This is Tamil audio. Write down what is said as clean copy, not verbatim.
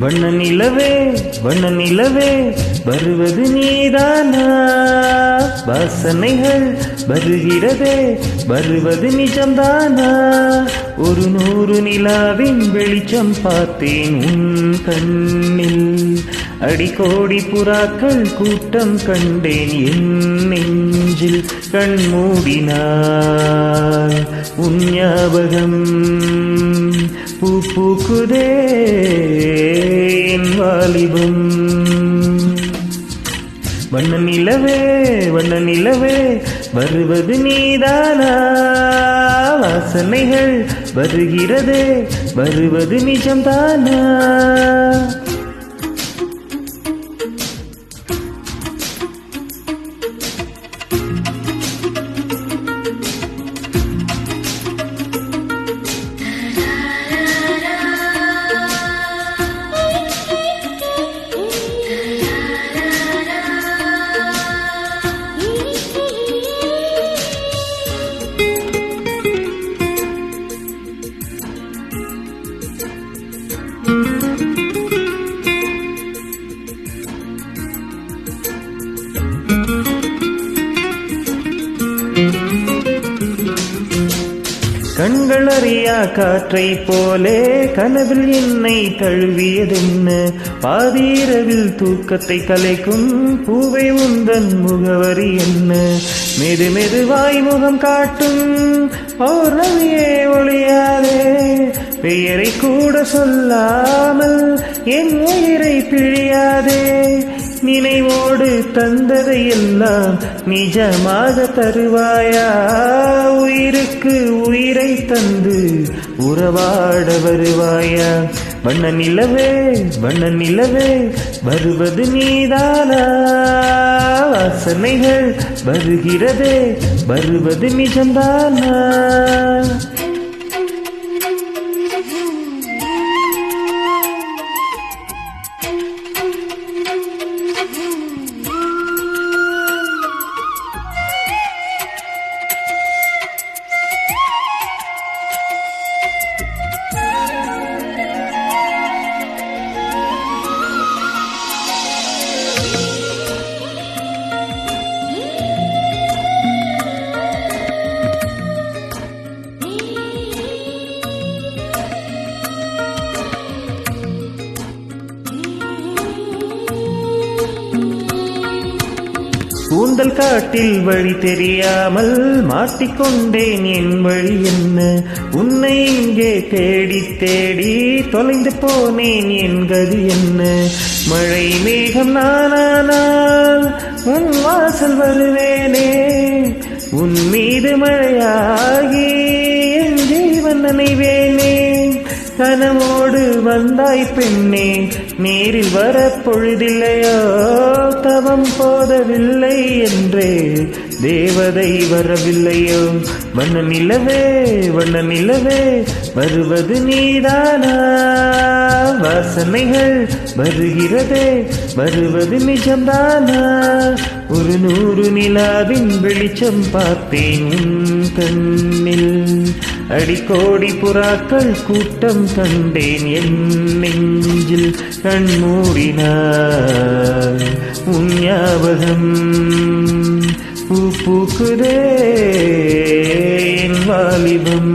வண்ண நிலவே வண்ண நிலவே வருவது நீதானா? வாசனைகள் வருகிறதே வருவது நிஜம்தானா? ஒரு 100 நிலாவின் வெளிச்சம் பார்த்தேன் உன் கண்ணில். அடிக்கோடி புறாக்கள் கூட்டம் கண்டேன் என் நெஞ்சில். கண் மூடினாள் உன் ஞாபகம் பூ பூக்குதே என் வாலிபம். வண்ண நிலவே வண்ண நிலவே வருவது நீதானா? வாசனைகள் வருகிறதே வருவது நிஜம்தானா? கண்கள் அறியா காற்றை போலே கனவில் என்னை தழுவியதென்ன? பாதிரவில் தூக்கத்தை கலைக்கும் பூவை உந்தன் முகவரி என்ன? மெது மெதுவாய் முகம் காட்டும் பௌர்ணமியே ஒளியாதே. பெயரை கூட சொல்லாமல் என் உயிரை பிழியாதே. நினைவோடு தந்ததை எல்லாம் நிஜமாக தருவாயா? உயிருக்கு உயிரை தந்து உறவாட வருவாயா? வண்ண நிலவே வண்ண நிலவே வருவது நீதானா? வாசனைகள் வருகிறதே வருவது நிஜம்தானா? கூந்தல் காட்டில் வழி தெரியாமல் மாட்டிக்கொண்டேன் என் வழி என்ன? உன்னை இங்கே தேடி தேடி தொலைந்து போனேன் என் கதி என்ன? மழை மேகம் நானானால் உன் வாசல் வருவேனே. உன் மீது மழையாகி என் ஜீவன் நனைவேனே. கனவோடு வந்தாய் பெண்ணே நேரில் வர பொழுதில்லையோ? தவம் போதவில்லை என்றே தேவதை வரவில்லையோ? வண்ண நிலவே வண்ண நிலவே வருவது நீதானா? வாசனைகள் வருகிறதே வருவது நிஜம்தானா? ஒரு 100 நிலாவின் வெளிச்சம் பார்த்தேன் உன் கண்ணில். அடிக்கோடி புறாக்கள் கூட்டம் கண்டேன் என் நெஞ்சில். கண் மூடினாள் உன் ஞாபகம் பூ பூக்குதே என் வாலிபம்.